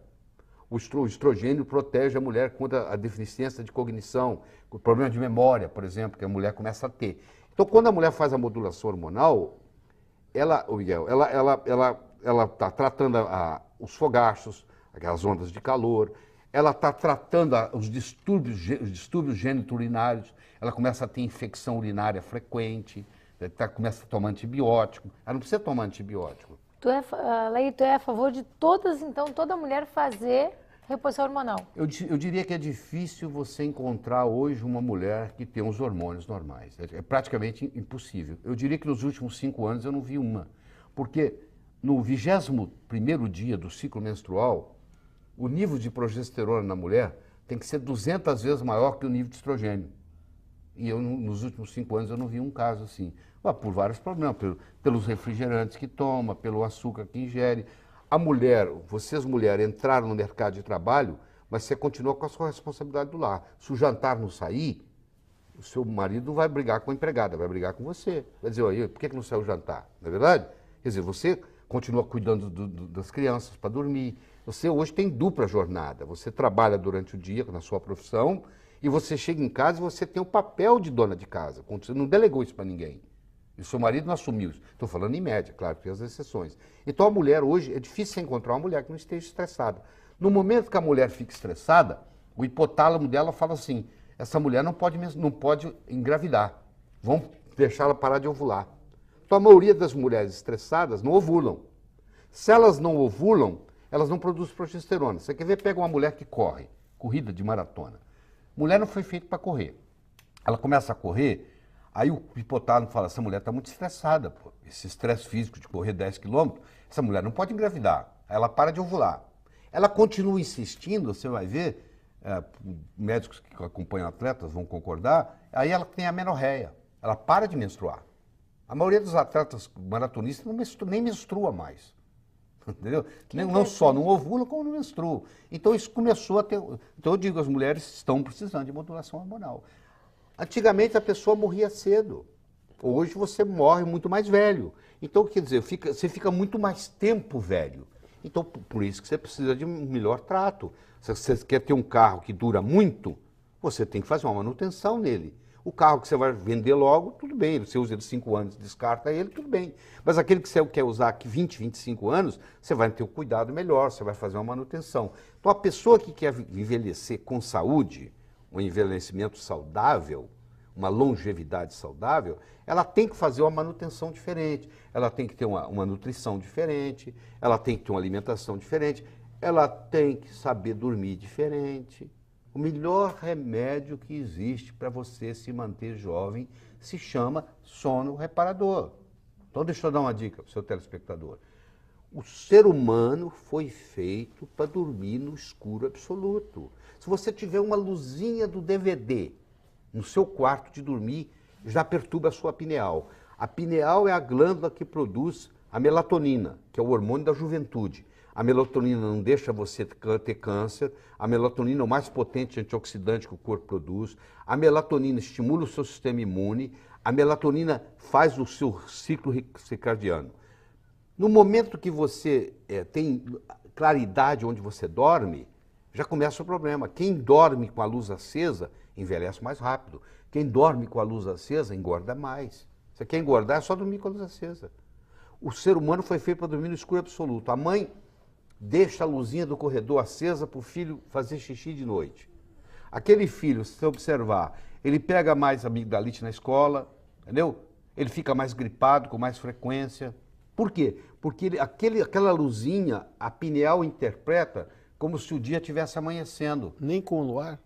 O estrogênio protege a mulher contra a deficiência de cognição, o problema de memória, por exemplo, que a mulher começa a ter. Então, quando a mulher faz a modulação hormonal, ela está tratando os fogachos, aquelas ondas de calor, ela está tratando os distúrbios geniturinários, ela começa a ter infecção urinária frequente, começa a tomar antibiótico. Ela não precisa tomar antibiótico.
Laí, tu é a favor de toda mulher fazer reposição hormonal?
Eu diria que é difícil você encontrar hoje uma mulher que tem os hormônios normais. É praticamente impossível. Eu diria que nos últimos 5 anos eu não vi uma. Porque no 21º dia do ciclo menstrual, o nível de progesterona na mulher tem que ser 200 vezes maior que o nível de estrogênio. E eu, nos últimos 5 anos, eu não vi um caso assim. Por vários problemas, pelos refrigerantes que toma, pelo açúcar que ingere. A mulher, vocês mulheres entraram no mercado de trabalho, mas você continua com a sua responsabilidade do lar. Se o jantar não sair, o seu marido não vai brigar com a empregada, vai brigar com você. Vai dizer, por que não saiu o jantar? Não é verdade? Quer dizer, você continua cuidando das crianças para dormir. Você hoje tem dupla jornada. Você trabalha durante o dia na sua profissão e você chega em casa e você tem o papel de dona de casa. Você não delegou isso para ninguém. E o seu marido não assumiu isso. Estou falando em média, claro, tem as exceções. Então a mulher hoje, é difícil encontrar uma mulher que não esteja estressada. No momento que a mulher fica estressada, o hipotálamo dela fala assim, essa mulher não pode engravidar. Vamos deixar ela parar de ovular. Então a maioria das mulheres estressadas não ovulam. Se elas não ovulam, elas não produzem progesterona. Você quer ver, pega uma mulher que corre, corrida de maratona. Mulher não foi feita para correr. Ela começa a correr, aí o hipotálamo fala, essa mulher está muito estressada, pô. Esse estresse físico de correr 10 quilômetros, essa mulher não pode engravidar. Aí ela para de ovular. Ela continua insistindo, você vai ver, médicos que acompanham atletas vão concordar, aí ela tem a menorreia, ela para de menstruar. A maioria dos atletas maratonistas nem menstrua mais. Entendeu? Não só não ovula, como não menstrua. Então isso começou a ter... Então eu digo, as mulheres estão precisando de modulação hormonal. Antigamente a pessoa morria cedo. Hoje você morre muito mais velho. Então, quer dizer, você fica muito mais tempo velho. Então, por isso que você precisa de um melhor trato. Se você quer ter um carro que dura muito, você tem que fazer uma manutenção nele. O carro que você vai vender logo, tudo bem. Você usa ele 5 anos, descarta ele, tudo bem. Mas aquele que você quer usar aqui 20, 25 anos, você vai ter um cuidado melhor, você vai fazer uma manutenção. Então, a pessoa que quer envelhecer com saúde, um envelhecimento saudável, uma longevidade saudável, ela tem que fazer uma manutenção diferente, ela tem que ter uma nutrição diferente, ela tem que ter uma alimentação diferente, ela tem que saber dormir diferente. O melhor remédio que existe para você se manter jovem se chama sono reparador. Então deixa eu dar uma dica para o seu telespectador. O ser humano foi feito para dormir no escuro absoluto. Se você tiver uma luzinha do DVD no seu quarto de dormir, já perturba a sua pineal. A pineal é a glândula que produz a melatonina, que é o hormônio da juventude. A melatonina não deixa você ter câncer, a melatonina é o mais potente antioxidante que o corpo produz, a melatonina estimula o seu sistema imune, a melatonina faz o seu ciclo circadiano. No momento que você tem claridade onde você dorme, já começa o problema. Quem dorme com a luz acesa envelhece mais rápido. Quem dorme com a luz acesa engorda mais. Você quer engordar, é só dormir com a luz acesa. O ser humano foi feito para dormir no escuro absoluto. A mãe deixa a luzinha do corredor acesa para o filho fazer xixi de noite. Aquele filho, se você observar, ele pega mais amigdalite na escola, entendeu? Ele fica mais gripado, com mais frequência. Por quê? Porque aquela luzinha, a pineal interpreta como se o dia estivesse amanhecendo.
Nem com o luar?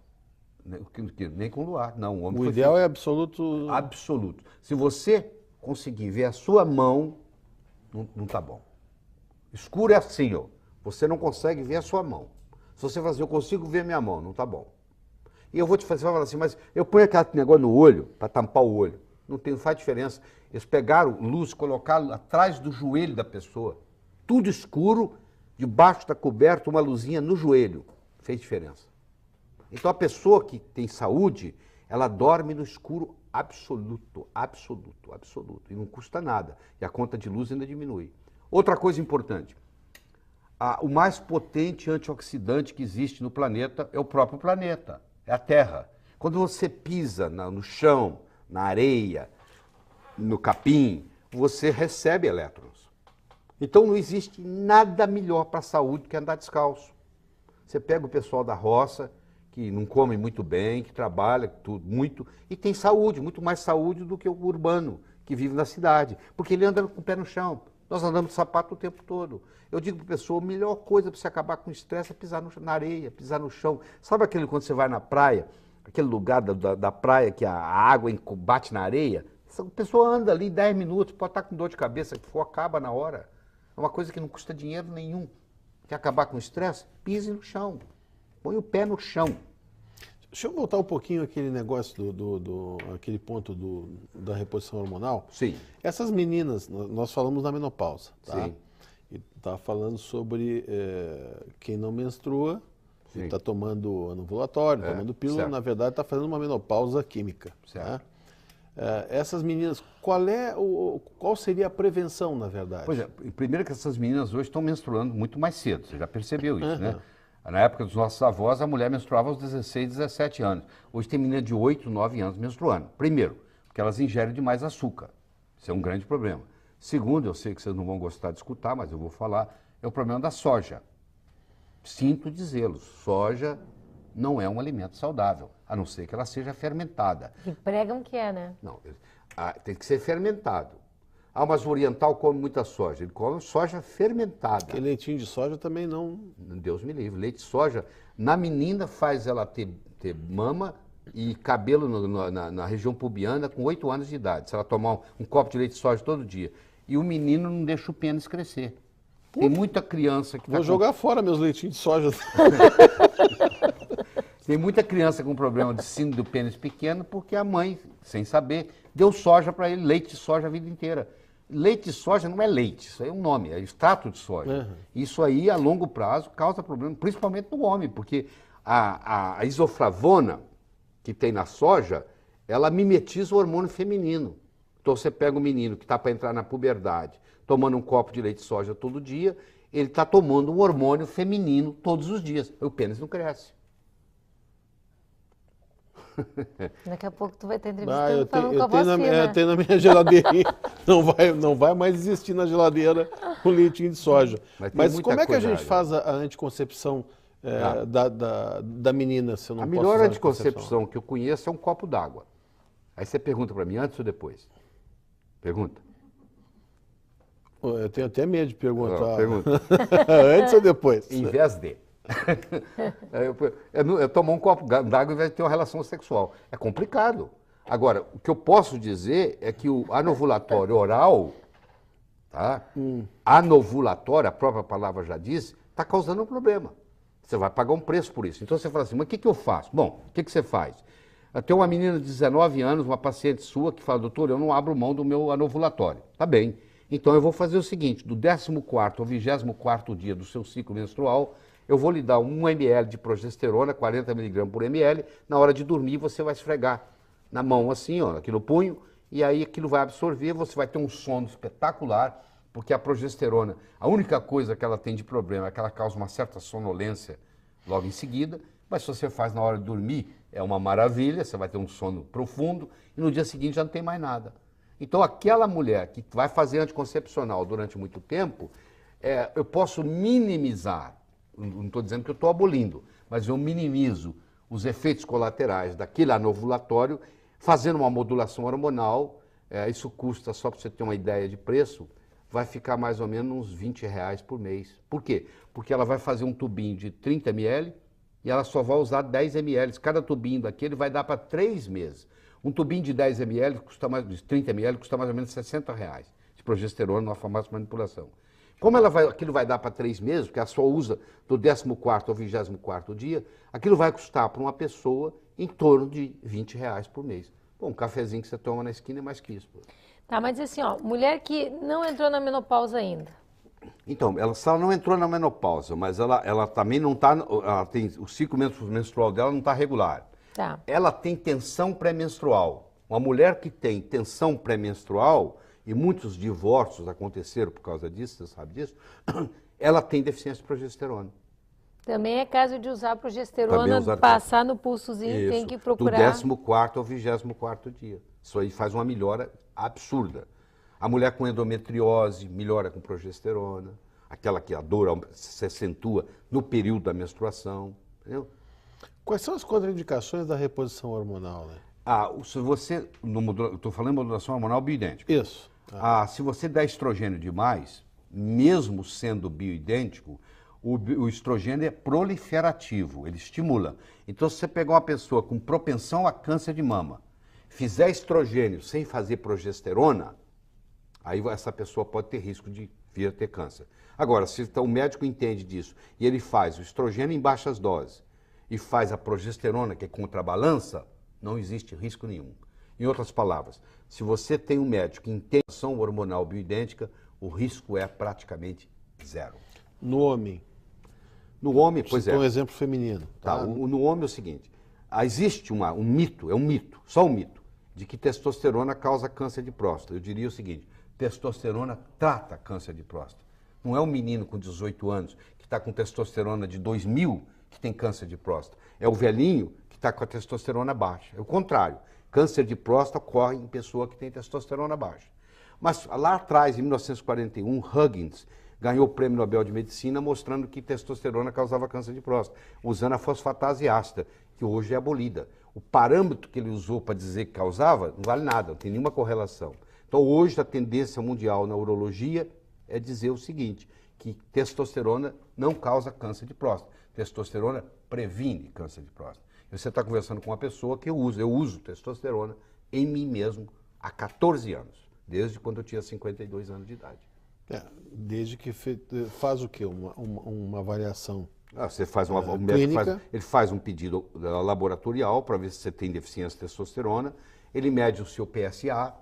Nem com o luar, não.
O ideal é absoluto...
Absoluto. Se você conseguir ver a sua mão, não está bom. Escuro é assim, ó. Você não consegue ver a sua mão. Se você fazer, eu consigo ver minha mão, não está bom. E eu vou te fazer, você vai falar assim, mas eu ponho aquele negócio no olho, para tampar o olho. Não faz diferença. Eles pegaram luz, colocaram atrás do joelho da pessoa. Tudo escuro, debaixo da coberta, uma luzinha no joelho. Fez diferença. Então a pessoa que tem saúde, ela dorme no escuro absoluto, absoluto, absoluto. E não custa nada. E a conta de luz ainda diminui. Outra coisa importante. O mais potente antioxidante que existe no planeta é o próprio planeta, é a Terra. Quando você pisa no chão, na areia, no capim, você recebe elétrons. Então não existe nada melhor para a saúde que andar descalço. Você pega o pessoal da roça, que não come muito bem, que trabalha tudo, muito, e tem saúde, muito mais saúde do que o urbano, que vive na cidade, porque ele anda com o pé no chão. Nós andamos de sapato o tempo todo. Eu digo para a pessoa, a melhor coisa para você acabar com o estresse é pisar na areia, pisar no chão. Sabe aquele quando você vai na praia, aquele lugar da praia que a água bate na areia? A pessoa anda ali 10 minutos, pode estar com dor de cabeça, que for, acaba na hora. É uma coisa que não custa dinheiro nenhum. Quer acabar com o estresse? Pise no chão. Põe o pé no chão.
Deixa eu voltar um pouquinho aquele negócio aquele ponto da reposição hormonal.
Sim.
Essas meninas, nós falamos na menopausa, tá?
Sim.
E tá falando sobre quem não menstrua, está tomando anovulatório, tomando pílula,
certo.
Na verdade está fazendo uma menopausa química.
Certo.
Tá? Essas meninas, qual seria a prevenção, na verdade?
Pois é, primeiro que essas meninas hoje estão menstruando muito mais cedo, você já percebeu isso, né? Na época dos nossos avós, a mulher menstruava aos 16, 17 anos. Hoje tem menina de 8, 9 anos menstruando. Primeiro, porque elas ingerem demais açúcar. Isso é um grande problema. Segundo, eu sei que vocês não vão gostar de escutar, mas eu vou falar, é o problema da soja. Sinto dizê-lo, soja não é um alimento saudável, a não ser que ela seja fermentada.
E pregam que é, né?
Não, tem que ser fermentado. Mas o oriental come muita soja, ele come soja fermentada.
Porque leitinho de soja também não...
Deus me livre, leite de soja, na menina faz ela ter mama e cabelo na região pubiana com 8 anos de idade, se ela tomar um copo de leite de soja todo dia. E o menino não deixa o pênis crescer. Tem muita criança que...
Vou jogar fora meus leitinhos de soja.
Tem muita criança com problema de síndrome do pênis pequeno porque a mãe, sem saber, deu soja para ele, leite de soja a vida inteira. Leite de soja não é leite, isso aí é um nome, é extrato de soja. Isso aí, a longo prazo, causa problema, principalmente no homem, porque a isoflavona que tem na soja, ela mimetiza o hormônio feminino. Então você pega um menino que está para entrar na puberdade, tomando um copo de leite de soja todo dia, ele está tomando um hormônio feminino todos os dias. O pênis não cresce.
Daqui a pouco tu vai estar entrevistando falando com a vacina.
Eu tenho na minha geladeirinha. Não vai mais existir na geladeira o leitinho de soja. Mas como é que a gente faz a anticoncepção da menina, se eu não
A
posso
melhor
usar
anticoncepção que eu conheço é um copo d'água. Aí você pergunta para mim, antes ou depois? Pergunta.
Eu tenho até medo de perguntar.
Pergunta.
Antes ou depois?
Em vez de. Eu tomar um copo d'água em vez de ter uma relação sexual. É complicado. Agora, o que eu posso dizer é que o anovulatório oral, tá? Anovulatório, a própria palavra já diz, está causando um problema. Você vai pagar um preço por isso. Então você fala assim, mas o que eu faço? Bom, o que você faz? Tem uma menina de 19 anos, uma paciente sua, que fala, doutor, eu não abro mão do meu anovulatório. Tá bem. Então eu vou fazer o seguinte, do 14º ao 24º dia do seu ciclo menstrual, eu vou lhe dar 1 ml de progesterona, 40 mg por ml, na hora de dormir você vai esfregar na mão assim, ó, aqui no punho, e aí aquilo vai absorver, você vai ter um sono espetacular, porque a progesterona, a única coisa que ela tem de problema é que ela causa uma certa sonolência logo em seguida, mas se você faz na hora de dormir, é uma maravilha, você vai ter um sono profundo, e no dia seguinte já não tem mais nada. Então, aquela mulher que vai fazer anticoncepcional durante muito tempo, eu posso minimizar, não estou dizendo que eu estou abolindo, mas eu minimizo os efeitos colaterais daquele anovulatório, fazendo uma modulação hormonal. Isso custa, só para você ter uma ideia de preço, vai ficar mais ou menos uns R$20 por mês. Por quê? Porque ela vai fazer um tubinho de 30 ml e ela só vai usar 10 ml. Cada tubinho daquele vai dar para 3 meses. Um tubinho de 10 ml, de 30 ml, custa mais ou menos R$60 de progesterona numa farmácia de manipulação. Como aquilo vai dar para 3 meses, porque ela só usa do 14º ao 24º dia, aquilo vai custar para uma pessoa em torno de R$20 por mês. Bom, um cafezinho que você toma na esquina é mais que isso.
Tá, mas assim, ó, mulher que não entrou na menopausa ainda.
Então, ela só não entrou na menopausa, mas ela também não está, o ciclo menstrual dela não está regular.
Tá.
Ela tem tensão pré-menstrual. Uma mulher que tem tensão pré-menstrual, e muitos divórcios aconteceram por causa disso, você sabe disso, ela tem deficiência de progesterona.
Também é caso de usar progesterona, passar no pulsozinho,
isso,
tem que procurar.
Do 14º ao 24º dia. Isso aí faz uma melhora absurda. A mulher com endometriose melhora com progesterona, aquela que a dor se acentua no período da menstruação, entendeu?
Quais são as contraindicações da reposição hormonal, né?
Se você, estou falando de modulação hormonal bioidêntica.
Isso.
Se você dá estrogênio demais, mesmo sendo bioidêntico, o estrogênio é proliferativo, ele estimula. Então, se você pegar uma pessoa com propensão a câncer de mama, fizer estrogênio sem fazer progesterona, aí essa pessoa pode ter risco de vir a ter câncer. Agora, se o médico entende disso e ele faz o estrogênio em baixas doses e faz a progesterona, que é contrabalança, não existe risco nenhum. Em outras palavras, se você tem um médico que entende a ação hormonal bioidêntica, o risco é praticamente zero.
No homem?
No homem, pois é.
Um exemplo feminino.
Tá? No homem é o seguinte, existe um mito, só um mito, de que testosterona causa câncer de próstata. Eu diria o seguinte, testosterona trata câncer de próstata. Não é um menino com 18 anos que está com testosterona de 2000 que tem câncer de próstata. É o velhinho que está com a testosterona baixa. É o contrário. Câncer de próstata ocorre em pessoa que tem testosterona baixa. Mas lá atrás, em 1941, Huggins ganhou o Prêmio Nobel de Medicina mostrando que testosterona causava câncer de próstata, usando a fosfatase ácida, que hoje é abolida. O parâmetro que ele usou para dizer que causava não vale nada, não tem nenhuma correlação. Então hoje a tendência mundial na urologia é dizer o seguinte, que testosterona não causa câncer de próstata. Testosterona previne câncer de próstata. E você está conversando com uma pessoa que eu uso testosterona em mim mesmo há 14 anos, desde quando eu tinha 52 anos de idade.
Desde que faz o quê? Uma avaliação
você faz
clínica?
Ele faz um pedido laboratorial para ver se você tem deficiência de testosterona, ele mede o seu PSA,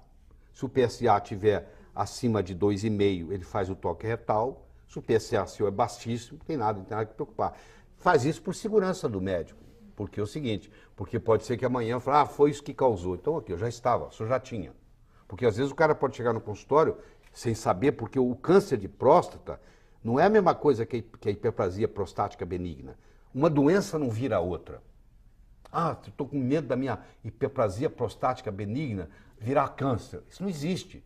se o PSA estiver acima de 2,5, ele faz o toque retal, se o PSA seu é baixíssimo, não tem nada que preocupar. Faz isso por segurança do médico, porque é o seguinte, porque pode ser que amanhã fale, foi isso que causou. Então aqui, eu já estava, o senhor já tinha. Porque às vezes o cara pode chegar no consultório sem saber, porque o câncer de próstata não é a mesma coisa que a hiperplasia prostática benigna. Uma doença não vira outra. Estou com medo da minha hiperplasia prostática benigna virar câncer. Isso não existe.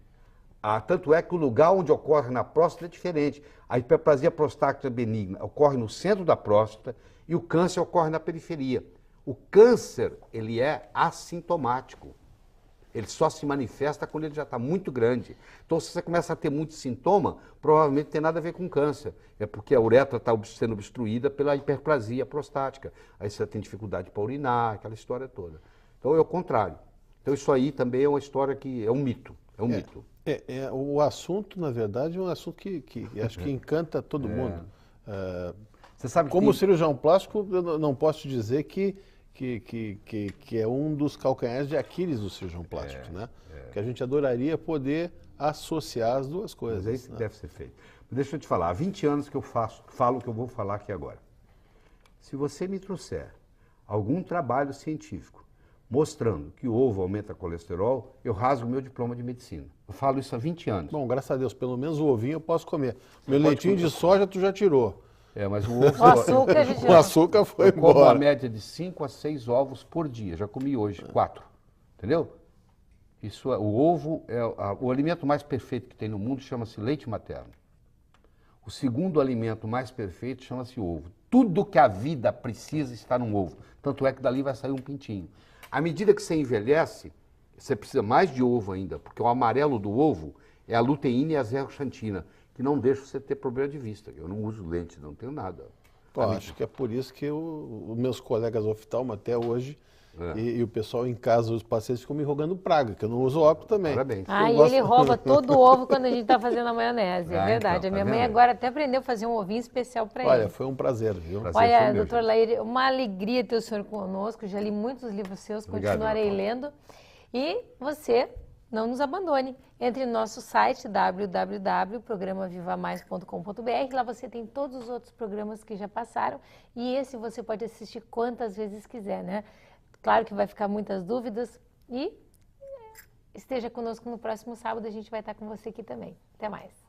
Tanto é que o lugar onde ocorre na próstata é diferente. A hiperplasia prostática benigna ocorre no centro da próstata e o câncer ocorre na periferia. O câncer, ele é assintomático. Ele só se manifesta quando ele já está muito grande. Então, se você começa a ter muito sintoma, provavelmente tem nada a ver com câncer. É porque a uretra está sendo obstruída pela hiperplasia prostática. Aí você tem dificuldade para urinar, aquela história toda. Então, é o contrário. Então, isso aí também é uma história que é um mito. É um mito.
O assunto, na verdade, é um assunto que acho que encanta todo mundo.
Você sabe
Como
que...
cirurgião plástico, eu não posso te dizer que é um dos calcanhares de Aquiles do cirurgião plástico, né? Que a gente adoraria poder associar as duas coisas.
Mas é isso que
né?
deve ser feito. Deixa eu te falar, há 20 anos que eu falo o que eu vou falar aqui agora. Se você me trouxer algum trabalho científico mostrando que o ovo aumenta colesterol, eu rasgo meu diploma de medicina. Eu falo isso há 20 anos.
Bom, graças a Deus, pelo menos o ovinho eu posso comer. Meu leitinho de soja tu já tirou.
Mas o ovo...
O açúcar a gente
O açúcar foi
eu como uma
embora.
média de 5 a 6 ovos por dia. Já comi hoje 4. Entendeu? Isso o ovo é o alimento mais perfeito que tem no mundo, chama-se leite materno. O segundo alimento mais perfeito chama-se ovo. Tudo que a vida precisa está num ovo. Tanto é que dali vai sair um pintinho. À medida que você envelhece, você precisa mais de ovo ainda, porque o amarelo do ovo é a luteína e a zeaxantina, que não deixam você ter problema de vista. Eu não uso lente, não tenho nada.
Pô, acho que é por isso que os meus colegas oftalmo até hoje e o pessoal em casa, os pacientes ficam me rogando praga, que eu não uso óculos também.
Parabéns.
Ah, e ele rouba todo o ovo quando a gente está fazendo a maionese, é
Ah,
verdade.
então,
A minha
tá
mãe
vendo?
agora até aprendeu a fazer um ovinho especial para ele.
Olha, foi um prazer, viu?
Prazer. foi
Olha,
meu,
doutor
gente.
Laíre, uma alegria ter o senhor conosco. Já li muitos livros seus,
Obrigado,
continuarei
Ana
lendo. E você não nos abandone. Entre no nosso site www.programavivamais.com.br. Lá você tem todos os outros programas que já passaram. E esse você pode assistir quantas vezes quiser, né? Claro que vai ficar muitas dúvidas. E esteja conosco no próximo sábado. A gente vai estar com você aqui também. Até mais.